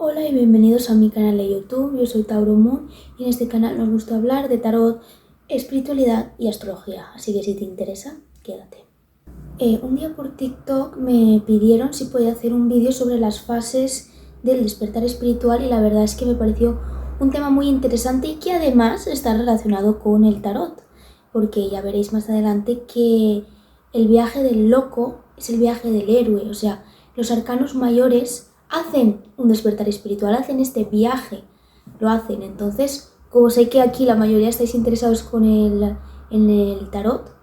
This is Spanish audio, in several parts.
Hola y bienvenidos a mi canal de YouTube. Yo soy Tauro Moon y en este canal nos gusta hablar de tarot, espiritualidad y astrología, así que si te interesa, quédate. Un día por TikTok me pidieron si podía hacer un vídeo sobre las fases del despertar espiritual y la verdad es que me pareció un tema muy interesante y que además está relacionado con el tarot, porque ya veréis más adelante que el viaje del loco es el viaje del héroe, o sea, los arcanos mayores hacen un despertar espiritual, hacen este viaje, lo hacen. Entonces, como sé que aquí la mayoría estáis interesados en el tarot,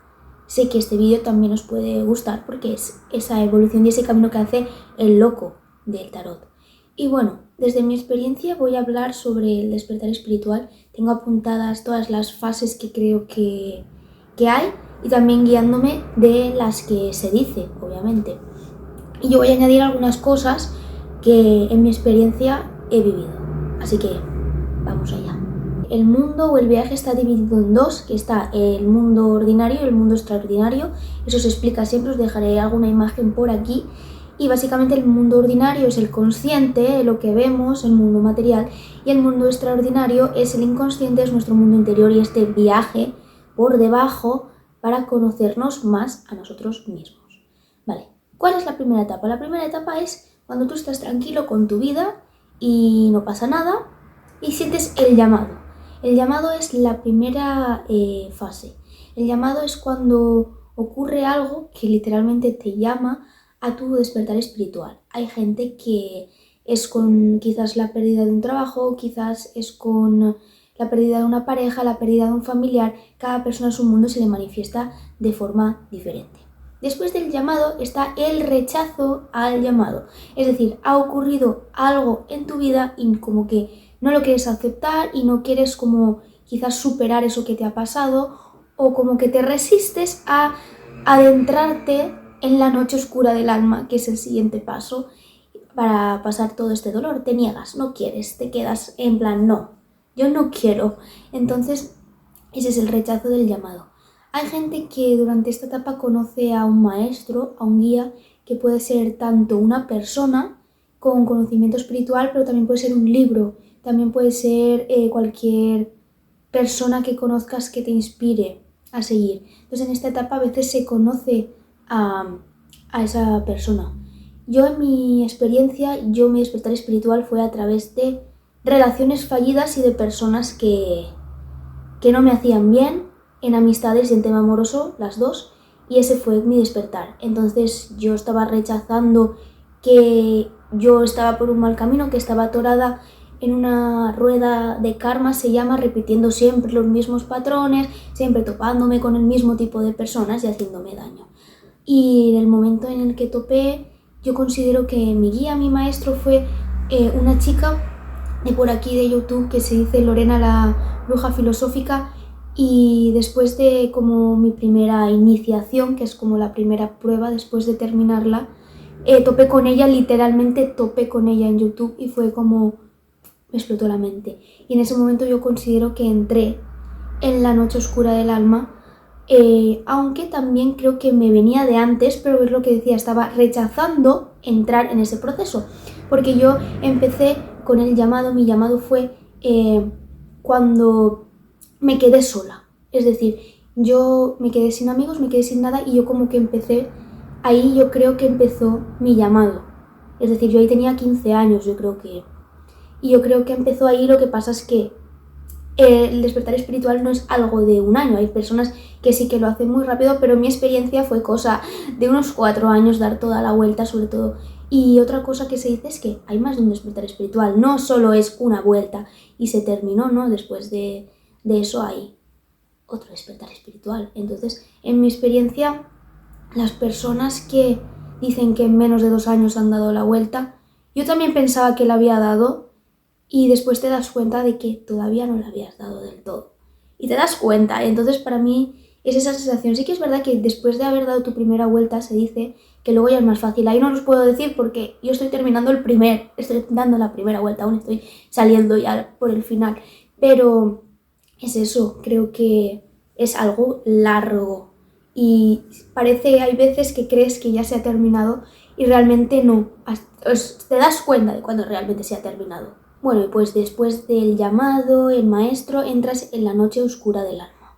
sé que este vídeo también os puede gustar porque es esa evolución y ese camino que hace el loco del tarot. Y bueno, desde mi experiencia voy a hablar sobre el despertar espiritual. Tengo apuntadas todas las fases que creo que hay y también guiándome de las que se dice, obviamente. Y yo voy a añadir algunas cosas que en mi experiencia he vivido. Así que vamos allá. El mundo o el viaje está dividido en dos, que está el mundo ordinario y el mundo extraordinario. Eso se explica siempre, os dejaré alguna imagen por aquí. Y básicamente el mundo ordinario es el consciente, lo que vemos, el mundo material, y el mundo extraordinario es el inconsciente, es nuestro mundo interior y este viaje por debajo para conocernos más a nosotros mismos. Vale, ¿cuál es la primera etapa? La primera etapa es cuando tú estás tranquilo con tu vida y no pasa nada y sientes el llamado. El llamado es la primera fase. El llamado es cuando ocurre algo que literalmente te llama a tu despertar espiritual. Hay gente que es con quizás la pérdida de un trabajo, quizás es con la pérdida de una pareja, la pérdida de un familiar. Cada persona en su mundo se le manifiesta de forma diferente. Después del llamado está el rechazo al llamado. Es decir, ha ocurrido algo en tu vida y como que no lo quieres aceptar y no quieres como quizás superar eso que te ha pasado o como que te resistes a adentrarte en la noche oscura del alma, que es el siguiente paso para pasar todo este dolor. Te niegas, no quieres, te quedas en plan, no, yo no quiero. Entonces, ese es el rechazo del llamado. Hay gente que durante esta etapa conoce a un maestro, a un guía, que puede ser tanto una persona con conocimiento espiritual, pero también puede ser un libro, también puede ser cualquier persona que conozcas que te inspire a seguir. Entonces en esta etapa a veces se conoce a esa persona. Yo en mi experiencia, mi despertar espiritual fue a través de relaciones fallidas y de personas que no me hacían bien, en amistades y en tema amoroso, las dos, y ese fue mi despertar. Entonces yo estaba rechazando que yo estaba por un mal camino, que estaba atorada en una rueda de karma, se llama, repitiendo siempre los mismos patrones, siempre topándome con el mismo tipo de personas y haciéndome daño. Y en el momento en el que topé, yo considero que mi guía, mi maestro fue una chica de por aquí de YouTube que se dice Lorena la bruja filosófica, y después de como mi primera iniciación, que es como la primera prueba después de terminarla, topé con ella, literalmente topé con ella en YouTube y fue como me explotó la mente. Y en ese momento yo considero que entré en la noche oscura del alma, aunque también creo que me venía de antes, pero es lo que decía, estaba rechazando entrar en ese proceso, porque yo empecé con el llamado, mi llamado fue cuando me quedé sola, es decir, yo me quedé sin amigos, me quedé sin nada y yo como que empecé, ahí yo creo que empezó mi llamado, es decir, yo ahí tenía 15 años, y yo creo que empezó ahí. Lo que pasa es que el despertar espiritual no es algo de un año, hay personas que sí que lo hacen muy rápido, pero mi experiencia fue cosa de unos 4 años, dar toda la vuelta sobre todo. Y otra cosa que se dice es que hay más de un despertar espiritual, no solo es una vuelta y se terminó, ¿no? Después de eso hay otro despertar espiritual. Entonces, en mi experiencia, las personas que dicen que en menos de 2 años han dado la vuelta, yo también pensaba que la había dado, y después te das cuenta de que todavía no la habías dado del todo. Y te das cuenta, entonces para mí es esa sensación. Sí que es verdad que después de haber dado tu primera vuelta se dice que luego ya es más fácil. Ahí no os puedo decir porque yo estoy estoy dando la primera vuelta, aún estoy saliendo ya por el final. Pero es eso, creo que es algo largo y parece, hay veces que crees que ya se ha terminado y realmente no. Te das cuenta de cuando realmente se ha terminado. Bueno, y pues después del llamado, el maestro, entras en la noche oscura del alma.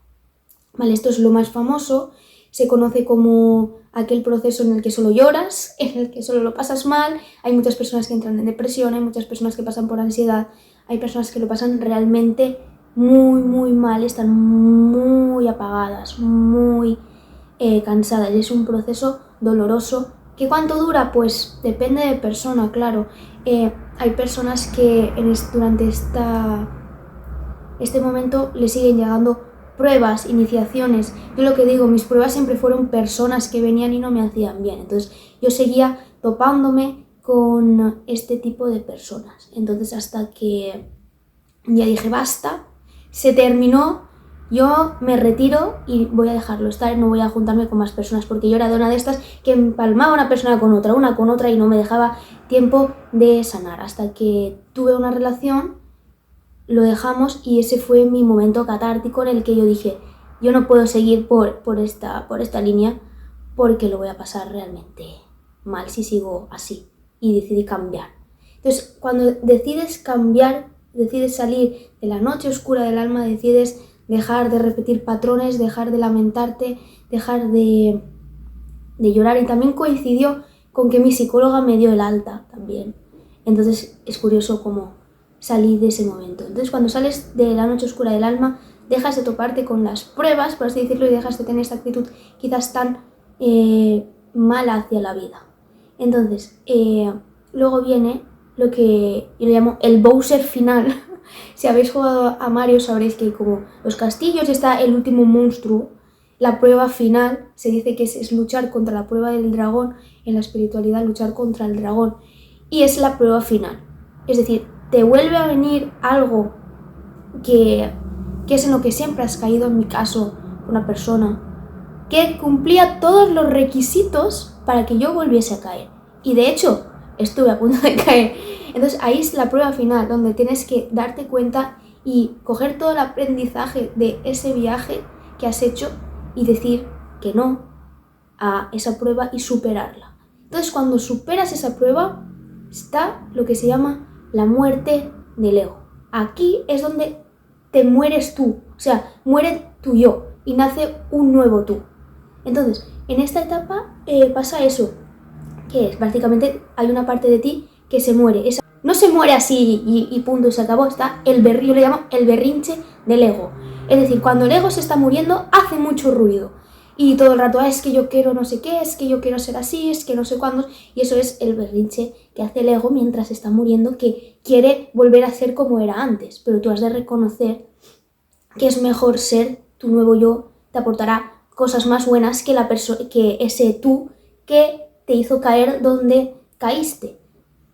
Vale, esto es lo más famoso, se conoce como aquel proceso en el que solo lloras, en el que solo lo pasas mal. Hay muchas personas que entran en depresión, hay muchas personas que pasan por ansiedad, hay personas que lo pasan realmente muy, muy mal, están muy apagadas, muy cansadas. Es un proceso doloroso. ¿Qué cuánto dura? Pues depende de persona, claro. Hay personas que durante este momento le siguen llegando pruebas, iniciaciones. Yo lo que digo, mis pruebas siempre fueron personas que venían y no me hacían bien. Entonces yo seguía topándome con este tipo de personas. Entonces hasta que ya dije basta, se terminó, yo me retiro y voy a dejarlo estar, no voy a juntarme con más personas, porque yo era de una de estas que empalmaba una persona con otra, una con otra, y no me dejaba tiempo de sanar. Hasta que tuve una relación, lo dejamos, y ese fue mi momento catártico en el que yo dije, yo no puedo seguir por esta línea, porque lo voy a pasar realmente mal si sigo así, y decidí cambiar. Entonces, cuando decides cambiar, decides salir de la noche oscura del alma, decides dejar de repetir patrones, dejar de lamentarte, dejar de llorar, y también coincidió con que mi psicóloga me dio el alta también. Entonces es curioso cómo salí de ese momento. Entonces cuando sales de la noche oscura del alma, dejas de toparte con las pruebas, por así decirlo, y dejas de tener esta actitud quizás tan mala hacia la vida. Entonces, luego viene lo que yo le llamo el Bowser final. Si habéis jugado a Mario sabréis que hay como los castillos y está el último monstruo. La prueba final se dice que es luchar contra la prueba del dragón, en la espiritualidad luchar contra el dragón, y es la prueba final. Es decir, te vuelve a venir algo que es en lo que siempre has caído, en mi caso, una persona que cumplía todos los requisitos para que yo volviese a caer. Y de hecho, estuve a punto de caer. Entonces ahí es la prueba final, donde tienes que darte cuenta y coger todo el aprendizaje de ese viaje que has hecho y decir que no a esa prueba y superarla. Entonces cuando superas esa prueba está lo que se llama la muerte del ego. Aquí es donde te mueres tú, o sea, muere tu yo y nace un nuevo tú. Entonces, en esta etapa pasa eso, que es básicamente hay una parte de ti que se muere. No se muere así y punto, se acabó. Está yo le llamo el berrinche del ego. Es decir, cuando el ego se está muriendo, hace mucho ruido. Y todo el rato, es que yo quiero no sé qué, es que yo quiero ser así, es que no sé cuándo. Y eso es el berrinche que hace el ego mientras está muriendo, que quiere volver a ser como era antes. Pero tú has de reconocer que es mejor ser tu nuevo yo, te aportará cosas más buenas que ese tú que te hizo caer donde caíste.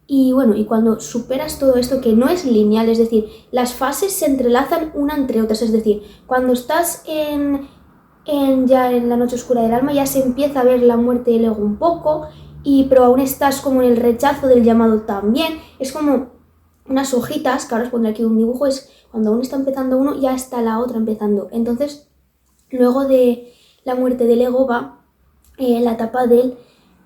Y bueno, y cuando superas todo esto, que no es lineal, es decir, las fases se entrelazan una entre otras, es decir, cuando estás ya en la noche oscura del alma, ya se empieza a ver la muerte del ego un poco, pero aún estás como en el rechazo del llamado también. Es como unas hojitas, que ahora os pondré aquí un dibujo, es cuando aún está empezando uno, ya está la otra empezando. Entonces, luego de la muerte del ego va la etapa del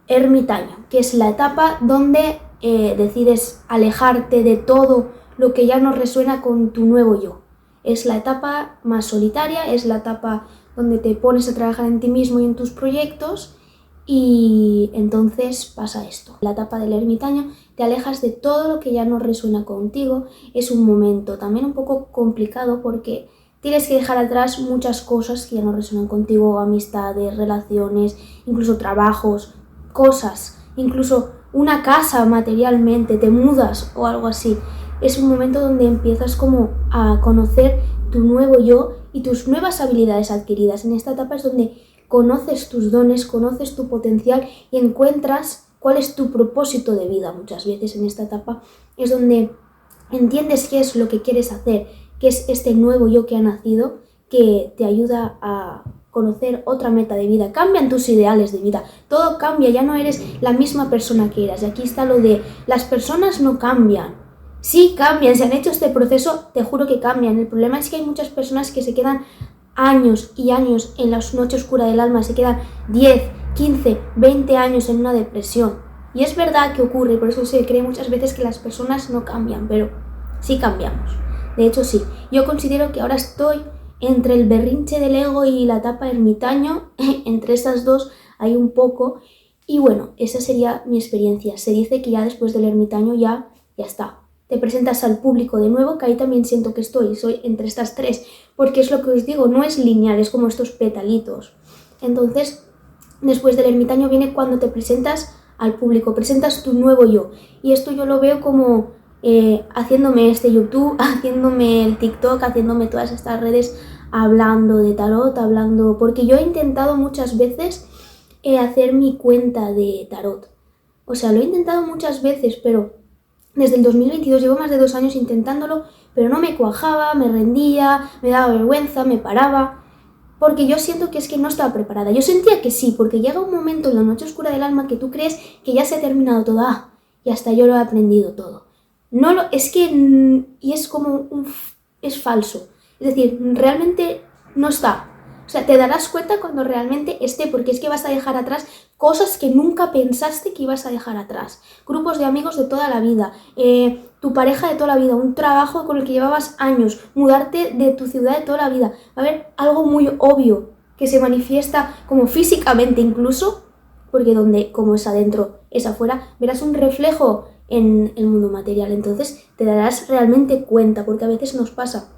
ermitaño, que es la etapa donde decides alejarte de todo lo que ya no resuena con tu nuevo yo. Es la etapa más solitaria, es la etapa donde te pones a trabajar en ti mismo y en tus proyectos, y entonces pasa esto. La etapa del ermitaño, te alejas de todo lo que ya no resuena contigo. Es un momento también un poco complicado porque tienes que dejar atrás muchas cosas que ya no resuenan contigo, amistades, relaciones, incluso trabajos, cosas, incluso una casa materialmente, te mudas o algo así. Es un momento donde empiezas como a conocer tu nuevo yo y tus nuevas habilidades adquiridas. En esta etapa es donde conoces tus dones, conoces tu potencial y encuentras cuál es tu propósito de vida. Muchas veces en esta etapa es donde entiendes qué es lo que quieres hacer, qué es este nuevo yo que ha nacido, que te ayuda a conocer otra meta de vida. Cambian tus ideales de vida, todo cambia, ya no eres la misma persona que eras. Y aquí está lo de las personas no cambian. Sí cambian, si han hecho este proceso, te juro que cambian. El problema es que hay muchas personas que se quedan años y años en la noche oscura del alma, se quedan 10, 15, 20 años en una depresión. Y es verdad que ocurre, por eso se cree muchas veces que las personas no cambian, pero sí cambiamos. De hecho, sí. Yo considero que ahora estoy entre el berrinche del ego y la etapa ermitaño, entre esas dos hay un poco. Y bueno, esa sería mi experiencia. Se dice que ya después del ermitaño ya está. Te presentas al público de nuevo, que ahí también siento que soy entre estas tres, porque es lo que os digo, no es lineal, es como estos petalitos. Entonces, después del ermitaño viene cuando te presentas al público, presentas tu nuevo yo. Y esto yo lo veo como haciéndome este YouTube, haciéndome el TikTok, haciéndome todas estas redes, hablando de tarot, porque yo he intentado muchas veces hacer mi cuenta de tarot. O sea, lo he intentado muchas veces, pero desde el 2022 llevo más de 2 años intentándolo, pero no me cuajaba, me rendía, me daba vergüenza, me paraba, porque yo siento que es que no estaba preparada. Yo sentía que sí, porque llega un momento en la noche oscura del alma que tú crees que ya se ha terminado todo, y hasta yo lo he aprendido todo. Y es como es falso. Es decir, realmente no está. O sea, te darás cuenta cuando realmente esté, porque es que vas a dejar atrás cosas que nunca pensaste que ibas a dejar atrás. Grupos de amigos de toda la vida, tu pareja de toda la vida, un trabajo con el que llevabas años, mudarte de tu ciudad de toda la vida. Va a haber algo muy obvio que se manifiesta como físicamente incluso, porque donde como es adentro es afuera, verás un reflejo en el mundo material. Entonces te darás realmente cuenta, porque a veces nos pasa.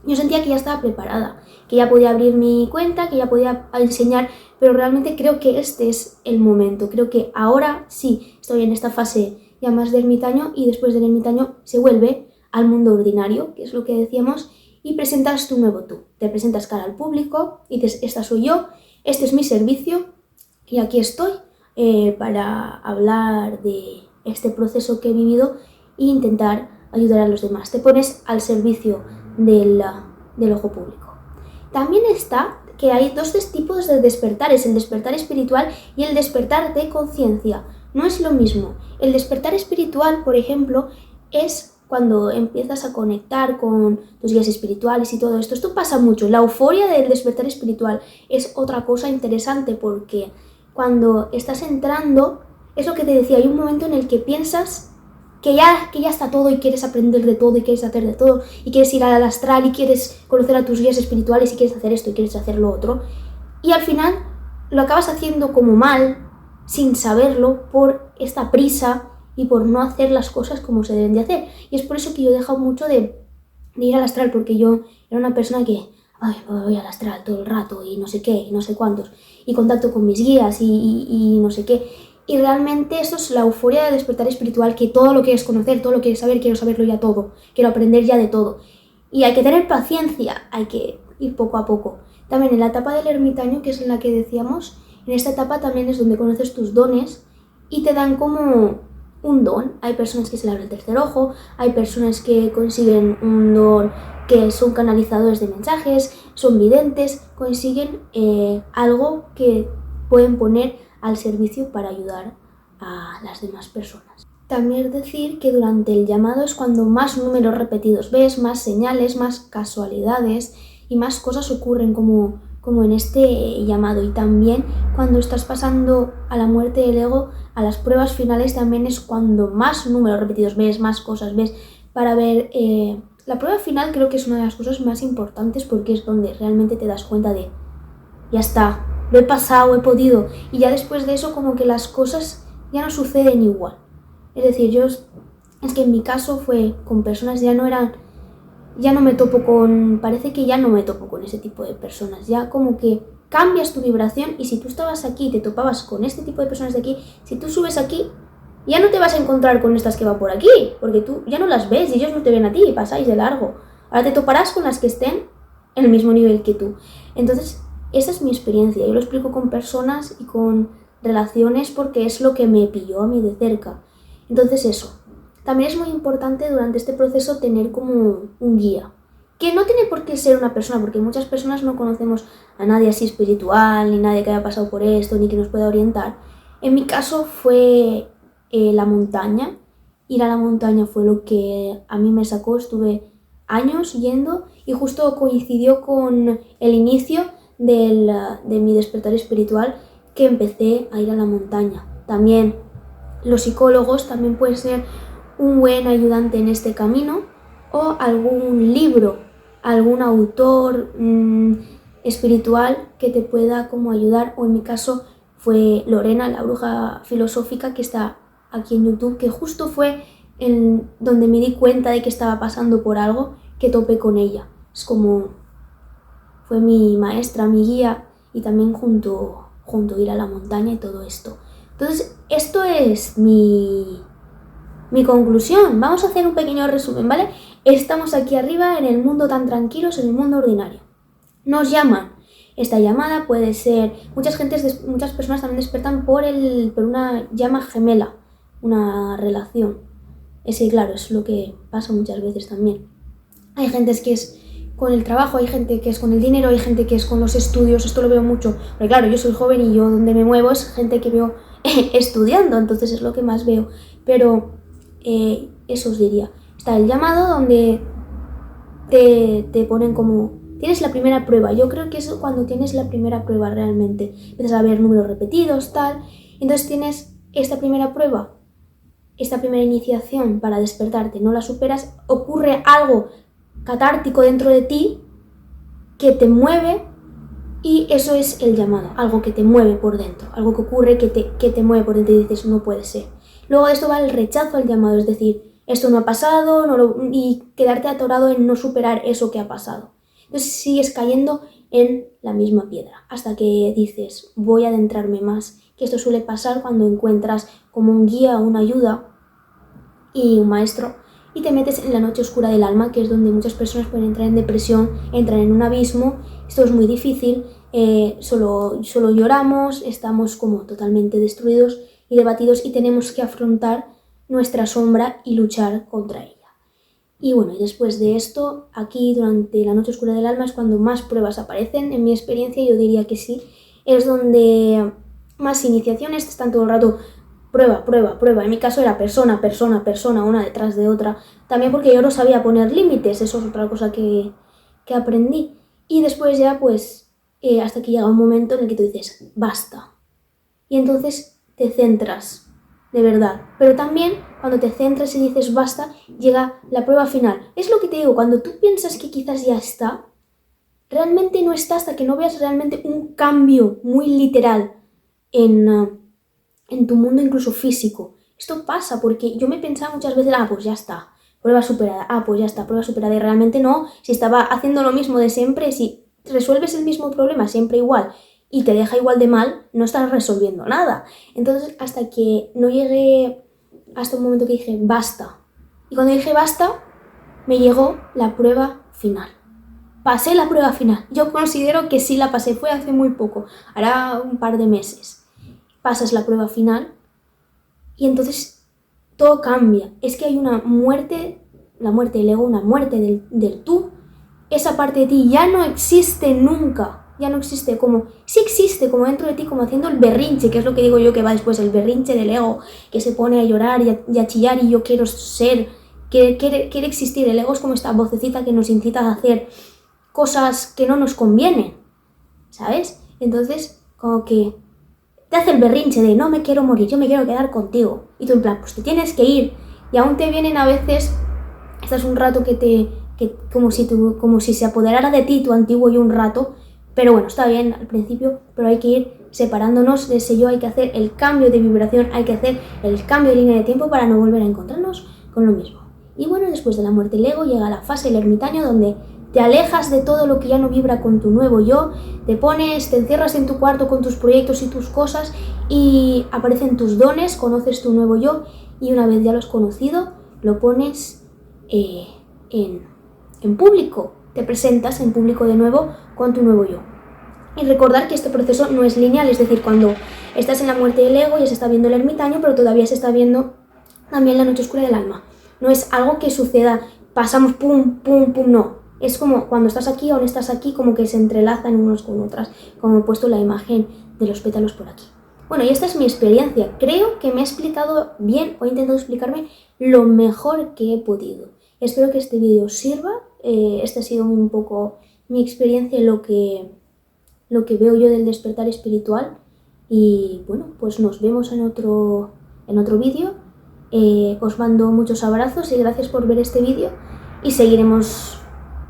Yo sentía que ya estaba preparada, que ya podía abrir mi cuenta, que ya podía enseñar, pero realmente creo que este es el momento. Creo que ahora sí estoy en esta fase ya más de ermitaño, y después del ermitaño se vuelve al mundo ordinario, que es lo que decíamos, y presentas tu nuevo tú. Te presentas cara al público y dices, esta soy yo, este es mi servicio y aquí estoy para hablar de este proceso que he vivido e intentar ayudar a los demás. Te pones al servicio del ojo público. También está que hay dos tipos de despertares, el despertar espiritual y el despertar de conciencia. No es lo mismo. El despertar espiritual, por ejemplo, es cuando empiezas a conectar con tus guías espirituales y todo esto. Esto pasa mucho. La euforia del despertar espiritual es otra cosa interesante, porque cuando estás entrando, es lo que te decía, hay un momento en el que piensas que ya está todo y quieres aprender de todo y quieres hacer de todo y quieres ir al astral y quieres conocer a tus guías espirituales y quieres hacer esto y quieres hacer lo otro, y al final lo acabas haciendo como mal, sin saberlo, por esta prisa y por no hacer las cosas como se deben de hacer. Y es por eso que yo he dejado mucho de ir al astral, porque yo era una persona que voy al astral todo el rato y no sé qué y no sé cuántos, y contacto con mis guías y no sé qué. Y realmente esto es la euforia de despertar espiritual, que todo lo quieres conocer, todo lo quieres saber, quiero saberlo ya todo, quiero aprender ya de todo. Y hay que tener paciencia, hay que ir poco a poco. También en la etapa del ermitaño, que es en la que decíamos, en esta etapa también es donde conoces tus dones y te dan como un don. Hay personas que se le abre el tercer ojo, hay personas que consiguen un don que son canalizadores de mensajes, son videntes, consiguen algo que pueden poner al servicio para ayudar a las demás personas. También es decir que durante el llamado es cuando más números repetidos ves, más señales, más casualidades y más cosas ocurren como en este llamado. Y también cuando estás pasando a la muerte del ego, a las pruebas finales, también es cuando más números repetidos ves, más cosas ves para ver. La prueba final creo que es una de las cosas más importantes, porque es donde realmente te das cuenta de ya está, lo he pasado, he podido, y ya después de eso como que las cosas ya no suceden igual. Es decir, es que en mi caso fue con personas, parece que ya no me topo con ese tipo de personas, ya como que cambias tu vibración, y si tú estabas aquí y te topabas con este tipo de personas de aquí, si tú subes aquí, ya no te vas a encontrar con estas que van por aquí, porque tú ya no las ves y ellos no te ven a ti y pasáis de largo. Ahora te toparás con las que estén en el mismo nivel que tú. Entonces, esa es mi experiencia. Yo lo explico con personas y con relaciones porque es lo que me pilló a mí de cerca. Entonces eso. También es muy importante durante este proceso tener como un guía. Que no tiene por qué ser una persona, porque muchas personas no conocemos a nadie así espiritual, ni nadie que haya pasado por esto, ni que nos pueda orientar. En mi caso fue la montaña. Ir a la montaña fue lo que a mí me sacó. Estuve años yendo y justo coincidió con el inicio de mi despertar espiritual, que empecé a ir a la montaña. También los psicólogos también pueden ser un buen ayudante en este camino, o algún libro, algún autor espiritual que te pueda como ayudar, o en mi caso fue Lorena, la bruja filosófica, que está aquí en YouTube, que justo fue donde me di cuenta de que estaba pasando por algo, que topé con ella. Es como, fue mi maestra, mi guía, y también junto a ir a la montaña y todo esto. Entonces, esto es mi conclusión. Vamos a hacer un pequeño resumen, ¿vale? Estamos aquí arriba en el mundo tan tranquilos, en el mundo ordinario. Nos llaman. Esta llamada puede ser... Muchas personas también despertan por una llama gemela, una relación. Ese, claro, es lo que pasa muchas veces también. Hay gente que es con el trabajo, hay gente que es con el dinero, hay gente que es con los estudios. Esto lo veo mucho. Porque claro, yo soy joven y yo donde me muevo es gente que veo estudiando, entonces es lo que más veo. Pero eso os diría. Está el llamado donde te ponen como... Tienes la primera prueba. Yo creo que es cuando tienes la primera prueba realmente. Empiezas a ver números repetidos, tal. Entonces tienes esta primera prueba, esta primera iniciación para despertarte. No la superas. Ocurre algo catártico dentro de ti que te mueve, y eso es el llamado. Algo que te mueve por dentro. Algo que ocurre que te mueve por dentro y dices, no puede ser. Luego de esto va el rechazo al llamado. Es decir, esto no ha pasado, y quedarte atorado en no superar eso que ha pasado. Entonces sigues cayendo en la misma piedra hasta que dices, voy a adentrarme más, que esto suele pasar cuando encuentras como un guía, una ayuda y un maestro, y te metes en la noche oscura del alma, que es donde muchas personas pueden entrar en depresión, entran en un abismo. Esto es muy difícil, solo lloramos, estamos como totalmente destruidos y debatidos, y tenemos que afrontar nuestra sombra y luchar contra ella. Y bueno, y después de esto, aquí durante la noche oscura del alma es cuando más pruebas aparecen. En mi experiencia yo diría que sí, es donde más iniciaciones están todo el rato prueba, prueba, prueba. En mi caso era persona, una detrás de otra. También porque yo no sabía poner límites, eso es otra cosa que aprendí. Y después ya pues hasta que llega un momento en el que tú dices, basta. Y entonces te centras de verdad. Pero también cuando te centras y dices basta, llega la prueba final. Es lo que te digo, cuando tú piensas que quizás ya está, realmente no está hasta que no veas realmente un cambio muy literal en tu mundo, incluso físico. Esto pasa porque yo me pensaba muchas veces, pues ya está, prueba superada, pues ya está, prueba superada, y realmente no. Si estaba haciendo lo mismo de siempre, si resuelves el mismo problema siempre igual y te deja igual de mal, no estás resolviendo nada. Entonces, hasta que no llegué hasta un momento que dije basta, y cuando dije basta, me llegó la prueba final. Pasé la prueba final. Yo considero que sí la pasé, fue hace muy poco, hará un par de meses. Pasas la prueba final y entonces todo cambia. Es que hay una muerte, la muerte del ego, una muerte del tú. Esa parte de ti ya no existe nunca. Ya no existe, como sí existe, como dentro de ti, como haciendo el berrinche, que es lo que digo yo que va después, el berrinche del ego, que se pone a llorar y a chillar, y yo quiero ser, que quiere existir. El ego es como esta vocecita que nos incita a hacer cosas que no nos convienen, ¿sabes? Entonces, como que te hace el berrinche de no me quiero morir, yo me quiero quedar contigo. Y tú en plan, pues te tienes que ir. Y aún te vienen a veces, estás un rato como si se apoderara de ti tu antiguo yo un rato. Pero bueno, está bien al principio, pero hay que ir separándonos de ese yo, hay que hacer el cambio de vibración, hay que hacer el cambio de línea de tiempo para no volver a encontrarnos con lo mismo. Y bueno, después de la muerte del ego llega la fase del ermitaño, donde te alejas de todo lo que ya no vibra con tu nuevo yo, te encierras en tu cuarto con tus proyectos y tus cosas, y aparecen tus dones, conoces tu nuevo yo, y una vez ya lo has conocido, lo pones en público. Te presentas en público de nuevo con tu nuevo yo. Y recordar que este proceso no es lineal, es decir, cuando estás en la muerte del ego ya se está viendo el ermitaño, pero todavía se está viendo también la noche oscura del alma. No es algo que suceda, pasamos pum, pum, pum, no. Es como cuando estás aquí o no estás aquí, como que se entrelazan unos con otras, como he puesto la imagen de los pétalos por aquí. Bueno, y esta es mi experiencia. Creo que me he explicado bien, o he intentado explicarme lo mejor que he podido. Espero que este vídeo sirva. Esta ha sido un poco mi experiencia y lo que veo yo del despertar espiritual. Y bueno, pues nos vemos en otro en otro vídeo. Os mando muchos abrazos y gracias por ver este vídeo y seguiremos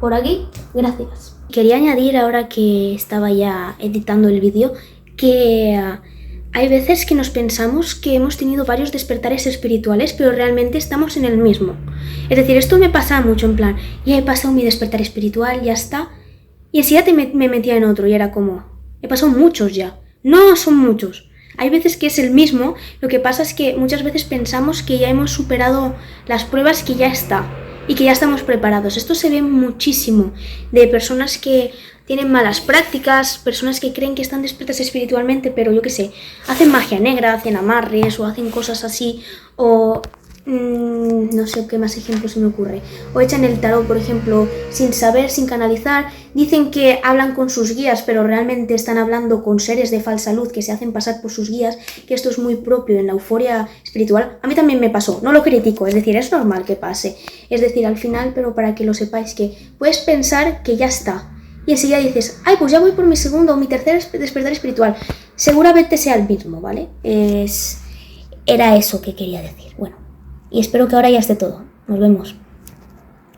por aquí. Gracias. Quería añadir, ahora que estaba ya editando el vídeo, que hay veces que nos pensamos que hemos tenido varios despertares espirituales, pero realmente estamos en el mismo. Es decir, esto me pasa mucho, en plan, ya he pasado mi despertar espiritual, ya está, y enseguida me metía en otro y era como, he pasado muchos ya. No son muchos. Hay veces que es el mismo, lo que pasa es que muchas veces pensamos que ya hemos superado las pruebas, que ya está y que ya estamos preparados. Esto se ve muchísimo de personas que tienen malas prácticas, personas que creen que están despiertas espiritualmente, pero yo qué sé, hacen magia negra, hacen amarres o hacen cosas así, o no sé qué más ejemplos se me ocurre, o echan el tarot, por ejemplo, sin saber, sin canalizar. Dicen que hablan con sus guías, pero realmente están hablando con seres de falsa luz que se hacen pasar por sus guías, que esto es muy propio en la euforia espiritual. A mí también me pasó, no lo critico, es decir, es normal que pase, es decir, al final, pero para que lo sepáis, que puedes pensar que ya está y enseguida dices, ay, pues ya voy por mi segundo o mi tercer despertar espiritual, seguramente sea el mismo, ¿vale? Era eso que quería decir. Bueno, y espero que ahora ya esté todo. Nos vemos.